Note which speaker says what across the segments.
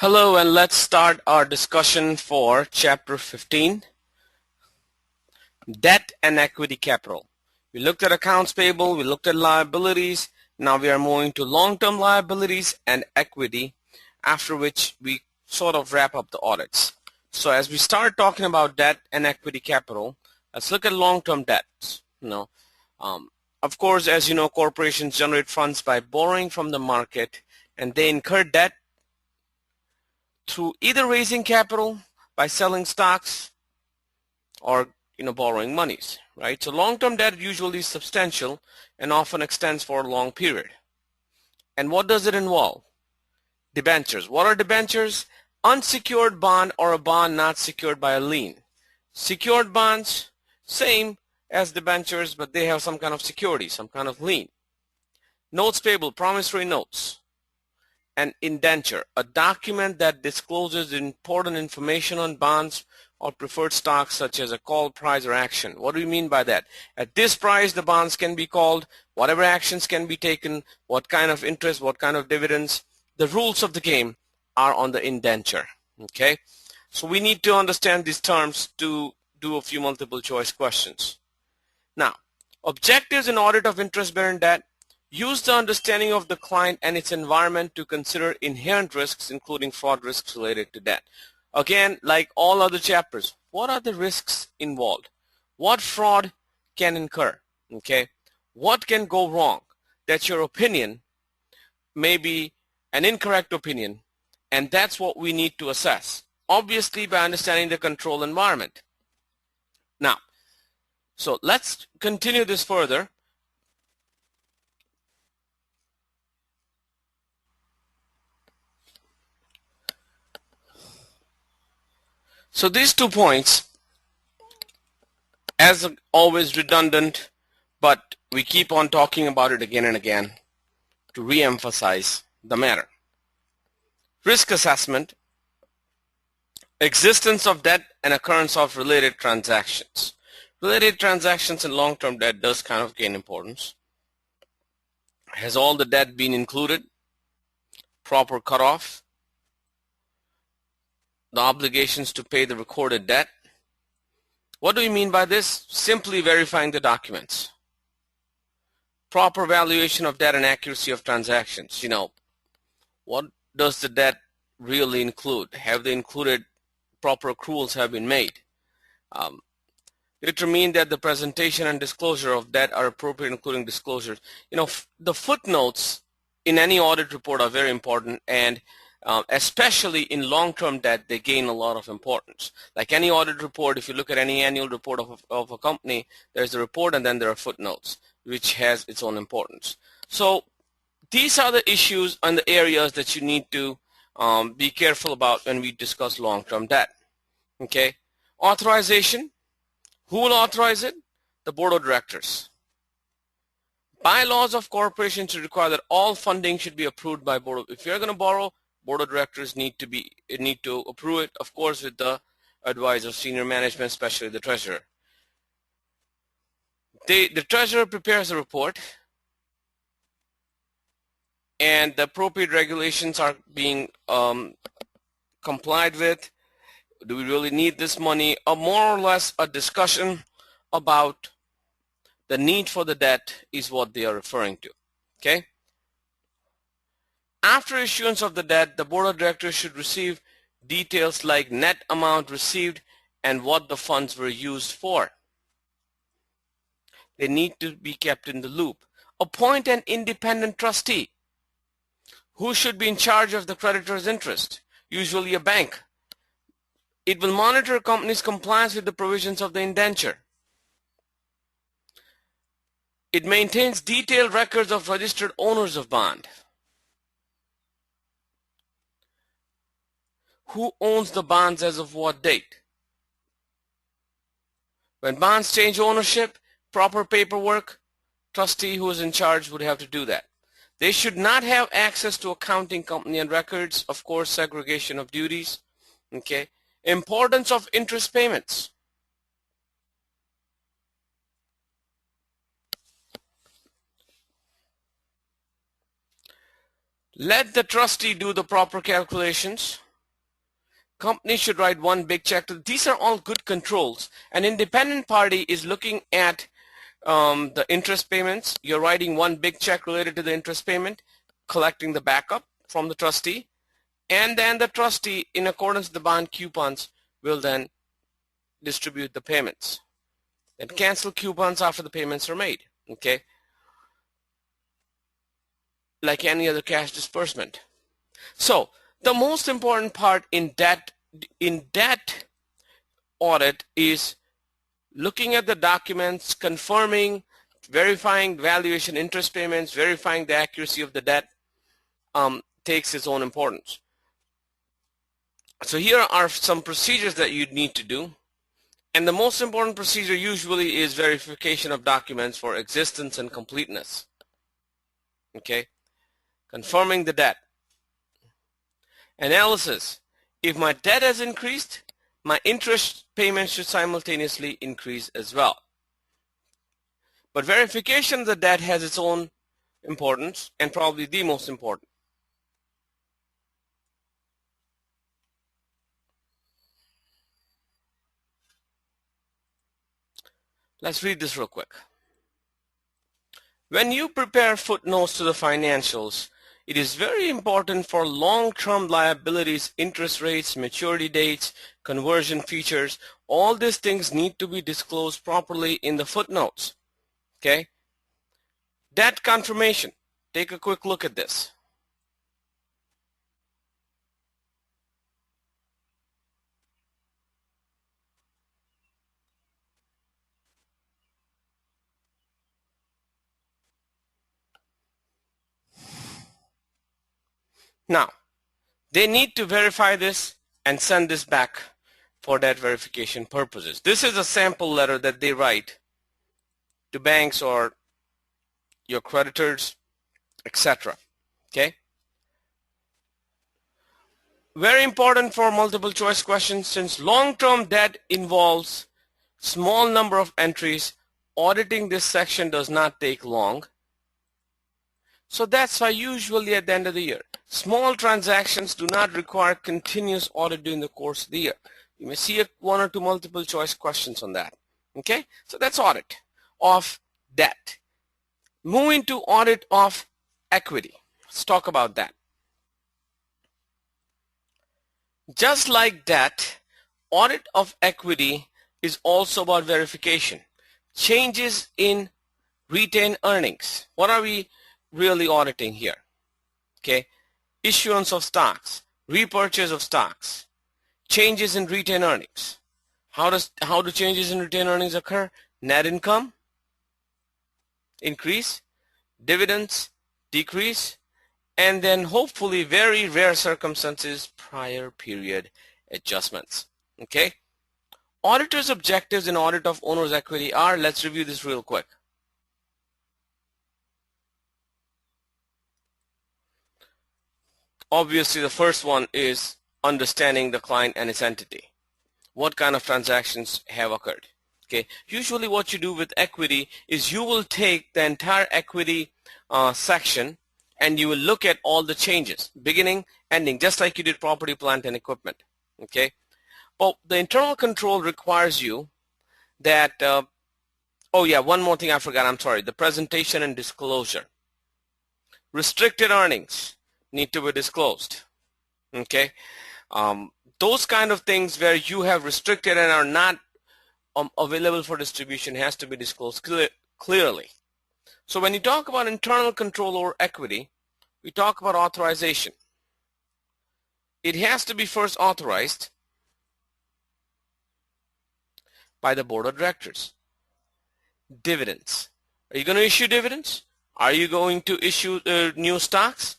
Speaker 1: Hello, and let's start our discussion for Chapter 15, Debt and Equity Capital. We looked at accounts payable, we looked at liabilities. Now we are moving to long-term liabilities and equity, after which we sort of wrap up the audits. So as we start talking about debt and equity capital, let's look at long-term debts. Of course, as you know, corporations generate funds by borrowing from the market, and they incur debt through either raising capital by selling stocks or borrowing monies, right? So long-term debt usually is substantial and often extends for a long period. And what does it involve? Debentures. What are debentures? Unsecured bond or a bond not secured by a lien. Secured bonds, same as debentures, but they have some kind of security, some kind of lien. Notes payable, promissory notes. An indenture, a document that discloses important information on bonds or preferred stocks such as a call price or action. What do we mean by that? At this price the bonds can be called, whatever actions can be taken, what kind of interest, what kind of dividends. The rules of the game are on the indenture. Okay, so we need to understand these terms to do a few multiple choice questions. Now, objectives in audit of interest-bearing debt. Use the understanding of the client and its environment to consider inherent risks, including fraud risks related to debt. Again, like all other chapters, what are the risks involved? What fraud can incur? Okay, what can go wrong? That your opinion may be an incorrect opinion, and that's what we need to assess, obviously by understanding the control environment. Now, so let's continue this further. So these 2 points, as always, redundant, but we keep on talking about it again and again to re-emphasize the matter. Risk assessment, existence of debt and occurrence of related transactions. Related transactions in long-term debt does kind of gain importance. Has all the debt been included? Proper cutoff? The obligations to pay the recorded debt. What do we mean by this? Simply verifying the documents. Proper valuation of debt and accuracy of transactions. What does the debt really include? Have they included proper accruals have been made? Determine that the presentation and disclosure of debt are appropriate, including disclosures. The footnotes in any audit report are very important, and especially in long-term debt, they gain a lot of importance. Like any audit report, if you look at any annual report of a company, there's a report and then there are footnotes, which has its own importance. So these are the issues and the areas that you need to be careful about when we discuss long-term debt. Okay, authorization. Who will authorize it? The board of directors. Bylaws of corporations should require that all funding should be approved by board. If you're going to borrow, board of directors need to approve it, of course, with the advice of senior management, especially the treasurer. The treasurer prepares a report, and the appropriate regulations are being complied with. Do we really need this money? More or less a discussion about the need for the debt is what they are referring to. Okay. After issuance of the debt, the board of directors should receive details like net amount received and what the funds were used for. They need to be kept in the loop. Appoint an independent trustee. Who should be in charge of the creditor's interest? Usually a bank. It will monitor a company's compliance with the provisions of the indenture. It maintains detailed records of registered owners of bond. Who owns the bonds as of what date? When bonds change ownership, proper paperwork, trustee who is in charge would have to do that. They should not have access to accounting company and records, of course, segregation of duties. Okay. Importance of interest payments. Let the trustee do the proper calculations. Company should write one big check. These are all good controls. An independent party is looking at the interest payments. You're writing one big check related to the interest payment, collecting the backup from the trustee, and then the trustee, in accordance with the bond coupons, will then distribute the payments and cancel coupons after the payments are made. Okay, like any other cash disbursement. So the most important part in debt audit is looking at the documents, confirming, verifying valuation, interest payments, verifying the accuracy of the debt takes its own importance. So here are some procedures that you need to do. And the most important procedure usually is verification of documents for existence and completeness. Okay, confirming the debt. Analysis. If my debt has increased, my interest payments should simultaneously increase as well. But verification of the debt has its own importance, and probably the most important. Let's read this real quick. When you prepare footnotes to the financials, it is very important for long-term liabilities, interest rates, maturity dates, conversion features. All these things need to be disclosed properly in the footnotes. Okay? Debt confirmation. Take a quick look at this. Now, they need to verify this and send this back for debt verification purposes. This is a sample letter that they write to banks or your creditors, etc. Okay? Very important for multiple choice questions, since long-term debt involves small number of entries, auditing this section does not take long. So that's why usually at the end of the year, small transactions do not require continuous audit during the course of the year. You may see one or two multiple choice questions on that. Okay, so that's audit of debt. Moving to audit of equity. Let's talk about that. Just like debt, audit of equity is also about verification. Changes in retained earnings. What are we really auditing here? Okay, issuance of stocks, repurchase of stocks, changes in retained earnings. How do changes in retained earnings occur? Net income increase, dividends decrease, and then hopefully very rare circumstances, prior period adjustments. Okay, auditors' objectives in audit of owner's equity are, let's review this real quick. Obviously, the first one is understanding the client and its entity. What kind of transactions have occurred? Okay, usually what you do with equity is you will take the entire equity section and you will look at all the changes, beginning, ending, just like you did property, plant, and equipment. Okay, well, the internal control requires you that, oh yeah, one more thing I forgot, I'm sorry, the presentation and disclosure. Restricted earnings need to be disclosed. Okay, those kind of things where you have restricted and are not available for distribution has to be disclosed clearly. So when you talk about internal control over equity, we talk about authorization. It has to be first authorized by the board of directors. Dividends. Are you going to issue dividends? Are you going to issue new stocks?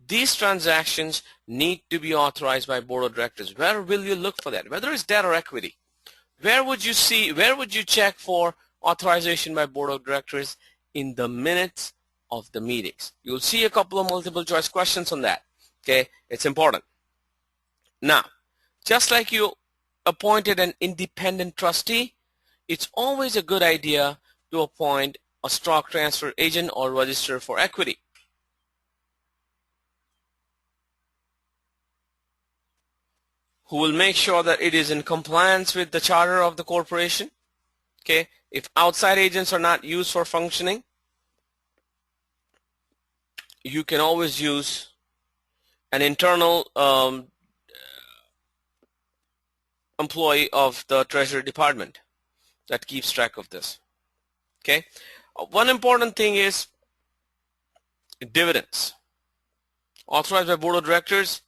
Speaker 1: These transactions need to be authorized by board of directors. Where will you look for that? Whether it's debt or equity. Where would you check for authorization by board of directors? In the minutes of the meetings. You'll see a couple of multiple choice questions on that. Okay, it's important. Now, just like you appointed an independent trustee, it's always a good idea to appoint a stock transfer agent or register for equity. who will make sure that it is in compliance with the charter of the corporation. Okay, if outside agents are not used for functioning, you can always use an internal employee of the Treasury Department that keeps track of this. Okay, one important thing is dividends authorized by board of directors,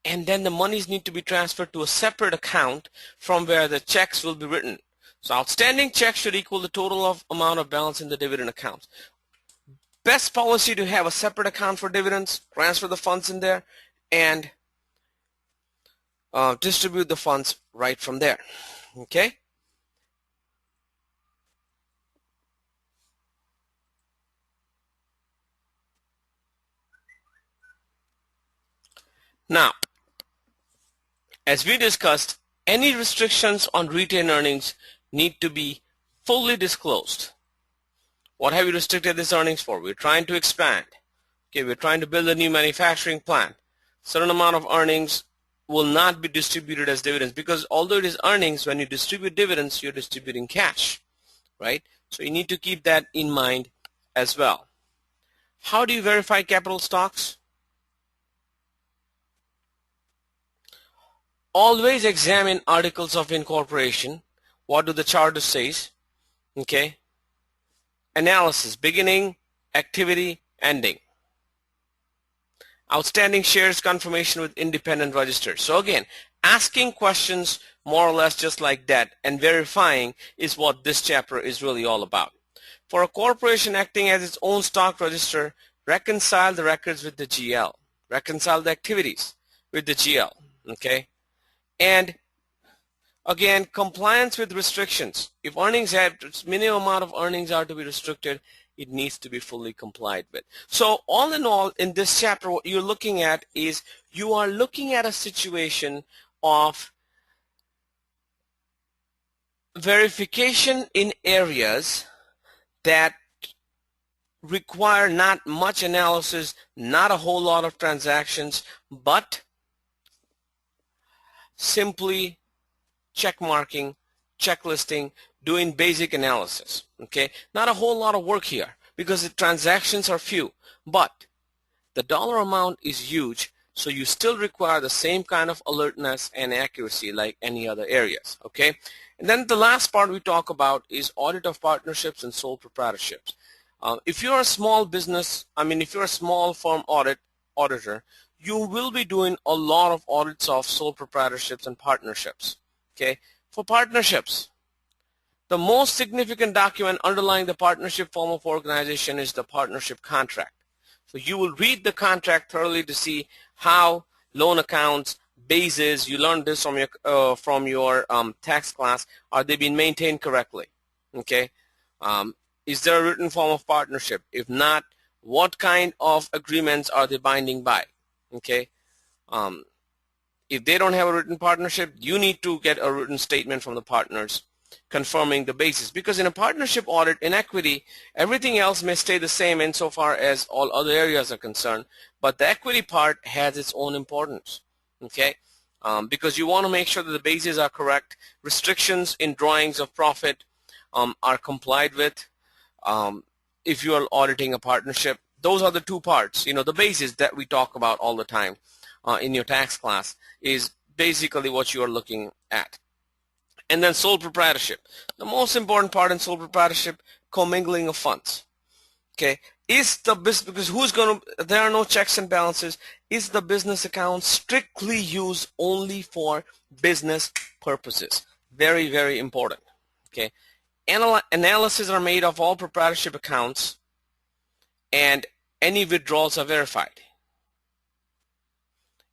Speaker 1: and then the monies need to be transferred to a separate account from where the checks will be written. So outstanding checks should equal the total of amount of balance in the dividend account. Best policy to have a separate account for dividends, transfer the funds in there, and distribute the funds right from there. Okay. Now, as we discussed, any restrictions on retained earnings need to be fully disclosed. What have you restricted this earnings for? We're trying to expand. Okay, we're trying to build a new manufacturing plant. Certain amount of earnings will not be distributed as dividends, because although it is earnings, when you distribute dividends, you're distributing cash, right? So you need to keep that in mind as well. How do you verify capital stocks? Always examine articles of incorporation. What do the charter says? Okay. Analysis, beginning, activity, ending. Outstanding shares confirmation with independent registers. So again, asking questions more or less just like that and verifying is what this chapter is really all about. For a corporation acting as its own stock register, reconcile the records with the GL. Reconcile the activities with the GL. Okay. And again, compliance with restrictions. If earnings have minimum amount of earnings are to be restricted, it needs to be fully complied with. So all in all, in this chapter, what you're looking at is you are looking at a situation of verification in areas that require not much analysis, not a whole lot of transactions, but simply check marking, checklisting, doing basic analysis. Okay, not a whole lot of work here because the transactions are few, but the dollar amount is huge, so you still require the same kind of alertness and accuracy like any other areas. Okay, and then the last part we talk about is audit of partnerships and sole proprietorships. If you're a small business, if you're a small firm auditor, you will be doing a lot of audits of sole proprietorships and partnerships. Okay, for partnerships, the most significant document underlying the partnership form of organization is the partnership contract. So you will read the contract thoroughly to see how loan accounts, bases, you learned this from your tax class, are they being maintained correctly? Okay, is there a written form of partnership? If not, what kind of agreements are they binding by? Okay, if they don't have a written partnership, you need to get a written statement from the partners confirming the basis, because in a partnership audit in equity, everything else may stay the same insofar as all other areas are concerned, but the equity part has its own importance. Okay, because you want to make sure that the bases are correct, restrictions in drawings of profit are complied with. If you are auditing a partnership, those are the two parts. The basis that we talk about all the time in your tax class is basically what you are looking at. And then sole proprietorship. The most important part in sole proprietorship, commingling of funds. Okay, is the business, because there are no checks and balances, is the business account strictly used only for business purposes? Very, very important. Okay, analysis are made of all proprietorship accounts and any withdrawals are verified.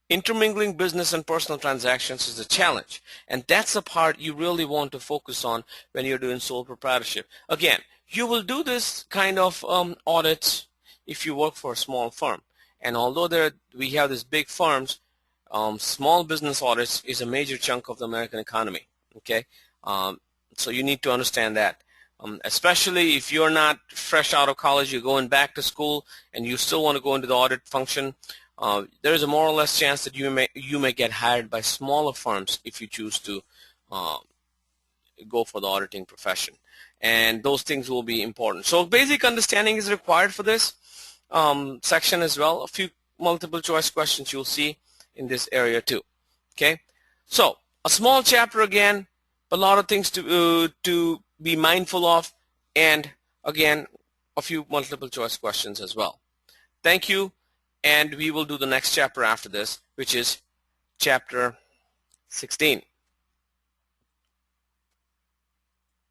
Speaker 1: Intermingling business and personal transactions is a challenge, and that's the part you really want to focus on when you're doing sole proprietorship. Again, you will do this kind of audits if you work for a small firm, and although we have these big firms, small business audits is a major chunk of the American economy. Okay, so you need to understand that. Especially if you're not fresh out of college, you're going back to school and you still want to go into the audit function, there is a more or less chance that you may get hired by smaller firms if you choose to go for the auditing profession, and those things will be important. So basic understanding is required for this section as well. A few multiple choice questions you'll see in this area too. Okay, so a small chapter again, a lot of things to be mindful of, and again a few multiple choice questions as well. Thank you, and we will do the next chapter after this, which is chapter 16.